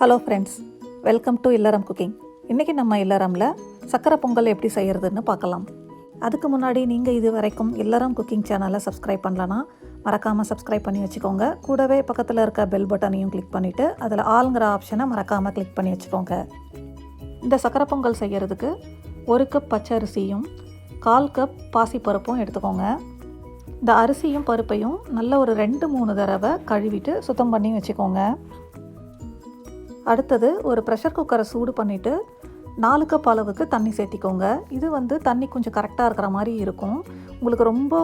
Hello friends, welcome to இல்லறம் cooking. இன்றைக்கி நம்ம இல்லறமில் சக்கரை பொங்கல் எப்படி செய்கிறதுன்னு பார்க்கலாம். அதுக்கு முன்னாடி நீங்கள் இது வரைக்கும் இல்லறம் குக்கிங் சேனலை சப்ஸ்கிரைப் பண்ணலன்னா மறக்காமல் சப்ஸ்கிரைப் பண்ணி வச்சுக்கோங்க. கூடவே பக்கத்தில் இருக்க பெல் பட்டனையும் கிளிக் பண்ணிவிட்டு அதில் ஆளுங்கிற ஆப்ஷனை மறக்காமல் கிளிக் பண்ணி வச்சுக்கோங்க. இந்த சக்கரை பொங்கல் செய்கிறதுக்கு 1 கப் பச்சரிசியும் 1/4 கப் பாசிப்பருப்பும் எடுத்துக்கோங்க. இந்த அரிசியும் பருப்பையும் நல்ல ஒரு 2-3 தடவை கழுவிட்டு சுத்தம் பண்ணி வச்சுக்கோங்க. அடுத்தது ஒரு ப்ரெஷர் குக்கரை சூடு பண்ணிவிட்டு 4 கப் அளவுக்கு தண்ணி சேர்த்திக்கோங்க. இது தண்ணி கொஞ்சம் கரெக்டாக இருக்கிற மாதிரி இருக்கும். உங்களுக்கு ரொம்ப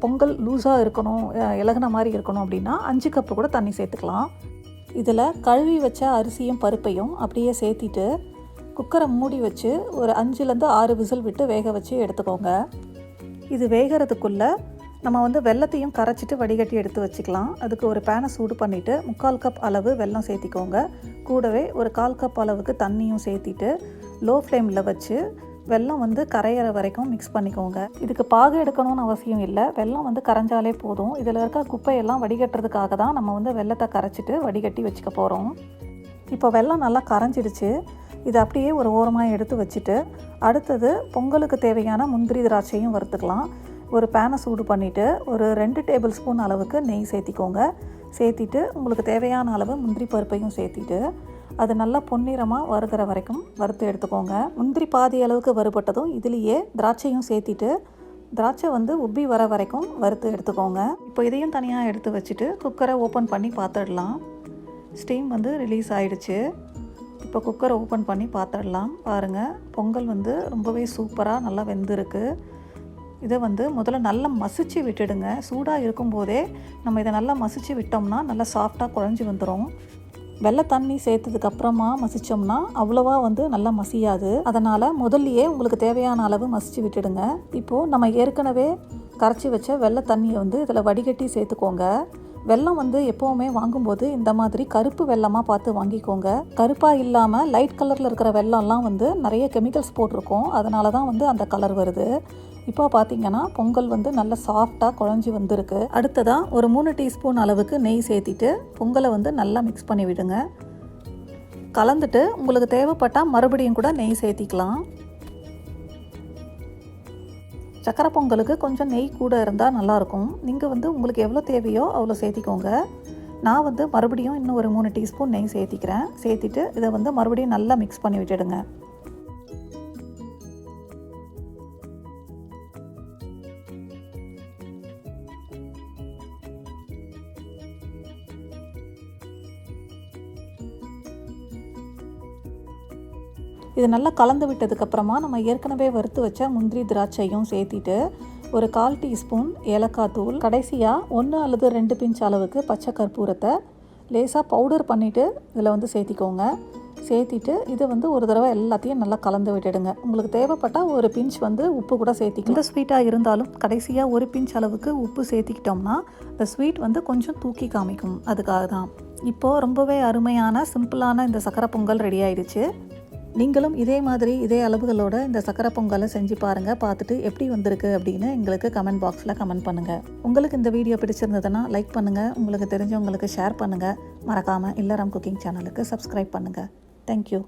பொங்கல் லூஸாக இருக்கணும், இலகுன மாதிரி இருக்கணும் அப்படின்னா 5 கப்பு கூட தண்ணி சேர்த்துக்கலாம். இதில் கழுவி வச்ச அரிசியும் பருப்பையும் அப்படியே சேர்த்திட்டு குக்கரை மூடி வச்சு ஒரு 5-6 விசில் விட்டு வேக வச்சு எடுத்துக்கோங்க. இது வேகிறதுக்குள்ளே நம்ம வெல்லத்தையும் கரைச்சிட்டு வடிகட்டி எடுத்து வச்சுக்கலாம். அதுக்கு ஒரு பேனை சூடு பண்ணிவிட்டு 3/4 கப் அளவு வெல்லம் சேர்த்திக்கோங்க. கூடவே ஒரு 1/4 கப் அளவுக்கு தண்ணியும் சேர்த்திட்டு லோ ஃப்ளேமில் வச்சு வெல்லம் கரையிற வரைக்கும் மிக்ஸ் பண்ணிக்கோங்க. இதுக்கு பாகு எடுக்கணும்னு அவசியம் இல்லை, வெல்லம் கரைஞ்சாலே போதும். இதில் இருக்க குப்பையெல்லாம் வடிகட்டுறதுக்காக தான் நம்ம வெல்லத்தை கரைச்சிட்டு வடிகட்டி வச்சுக்க போகிறோம். இப்போ வெல்லம் நல்லா கரைஞ்சிடுச்சு. இதை அப்படியே ஒரு ஓரமாக எடுத்து வச்சுட்டு அடுத்தது பொங்கலுக்கு தேவையான முந்திரி திராட்சையும் வறுத்துக்கலாம். ஒரு பேனை சூடு பண்ணிவிட்டு ஒரு 2 டேபிள் ஸ்பூன் அளவுக்கு நெய் சேர்த்திக்கோங்க. சேர்த்திட்டு உங்களுக்கு தேவையான அளவு முந்திரி பருப்பையும் சேர்த்திட்டு அது நல்லா பொன்னிறமாக வறுக்கிற வரைக்கும் வறுத்து எடுத்துக்கோங்க. முந்திரி பாதி அளவுக்கு வறுபட்டதும் இதுலேயே திராட்சையும் சேர்த்திட்டு திராட்சை உப்பி வர வரைக்கும் வறுத்து எடுத்துக்கோங்க. இப்போ இதையும் தனியாக எடுத்து வச்சுட்டு குக்கரை ஓப்பன் பண்ணி பார்த்துடலாம். ஸ்டீம் ரிலீஸ் ஆகிடுச்சு. இப்போ குக்கரை ஓப்பன் பண்ணி பார்த்துடலாம். பாருங்கள், பொங்கல் ரொம்பவே சூப்பராக நல்லா வெந்திருக்கு. இதை முதல்ல நல்லா மசிச்சு விட்டுடுங்க. சூடாக இருக்கும்போதே நம்ம இதை நல்லா மசிச்சு விட்டோம்னா நல்லா சாஃப்டாக குழஞ்சி வந்துடும். வெள்ளை தண்ணி சேர்த்ததுக்கப்புறமா மசித்தோம்னா அவ்வளோவா நல்லா மசியாது. அதனால் முதல்லையே உங்களுக்கு தேவையான அளவு மசிச்சு விட்டுடுங்க. இப்போது நம்ம ஏற்கனவே கரைச்சி வச்ச வெள்ளை தண்ணியை இதில் வடிகட்டி சேர்த்துக்கோங்க. வெல்லம் எப்போவுமே வாங்கும்போது இந்த மாதிரி கருப்பு வெல்லமாக பார்த்து வாங்கிக்கோங்க. கருப்பாக இல்லாமல் லைட் கலரில் இருக்கிற வெல்லம்லாம் நிறைய கெமிக்கல்ஸ் போட்டிருக்கோம். அதனால தான் அந்த கலர் வருது. இப்போ பார்த்தீங்கன்னா பொங்கல் நல்லா சாஃப்டாக குழஞ்சி வந்திருக்கு. அடுத்ததாக ஒரு 3 டீஸ்பூன் அளவுக்கு நெய் சேர்த்திட்டு பொங்கலை நல்லா மிக்ஸ் பண்ணி விடுங்க. கலந்துட்டு உங்களுக்கு தேவைப்பட்டால் மறுபடியும் கூட நெய் சேர்த்திக்கலாம். சக்கரை பொங்கலுக்கு கொஞ்சம் நெய் கூட இருந்தால் நல்லாயிருக்கும். நீங்கள் உங்களுக்கு எவ்வளோ தேவையோ அவ்வளோ சேர்த்திக்கோங்க. நான் மறுபடியும் இன்னும் ஒரு 3 டீஸ்பூன் நெய் சேர்த்திக்கிறேன். சேர்த்திட்டு இதை மறுபடியும் நல்லா மிக்ஸ் பண்ணி விட்டுடுங்க. இது நல்லா கலந்து விட்டதுக்கப்புறமா நம்ம ஏற்கனவே வறுத்து வச்ச முந்திரி திராட்சையும் சேர்த்திட்டு ஒரு 1/4 டீஸ்பூன் ஏலக்காய் தூள், கடைசியாக 1 அல்லது 2 பிஞ்ச் அளவுக்கு பச்சை கற்பூரத்தை லேசாக பவுடர் பண்ணிவிட்டு இதில் சேர்த்திக்கோங்க. சேர்த்திட்டு இதை ஒரு தடவை எல்லாத்தையும் நல்லா கலந்து விட்டுடுங்க. உங்களுக்கு தேவைப்பட்டால் ஒரு பிஞ்ச் உப்பு கூட சேர்த்திக்கலாம். இந்த ஸ்வீட்டாக இருந்தாலும் கடைசியாக ஒரு பிஞ்ச் அளவுக்கு உப்பு சேர்த்திக்கிட்டோம்னா இந்த ஸ்வீட் கொஞ்சம் தூக்கி காமிக்கும். அதுக்காக தான். இப்போது ரொம்பவே அருமையான சிம்பிளான இந்த சக்கரை பொங்கல் ரெடி ஆயிடுச்சு. நீங்களும் இதே மாதிரி இதே அளவுகளோட இந்த சக்கரை பொங்கலை செஞ்சு பாருங்கள். பார்த்துட்டு எப்படி வந்திருக்கு அப்படின்னு எங்களுக்கு கமெண்ட் பாக்ஸில் கமெண்ட் பண்ணுங்கள். உங்களுக்கு இந்த வீடியோ பிடிச்சிருந்ததுன்னா லைக் பண்ணுங்கள். உங்களுக்கு தெரிஞ்சவங்களுக்கு ஷேர் பண்ணுங்கள். மறக்காமல் இல்லறம் குக்கிங் சேனலுக்கு சப்ஸ்கிரைப் பண்ணுங்கள். தேங்க்யூ.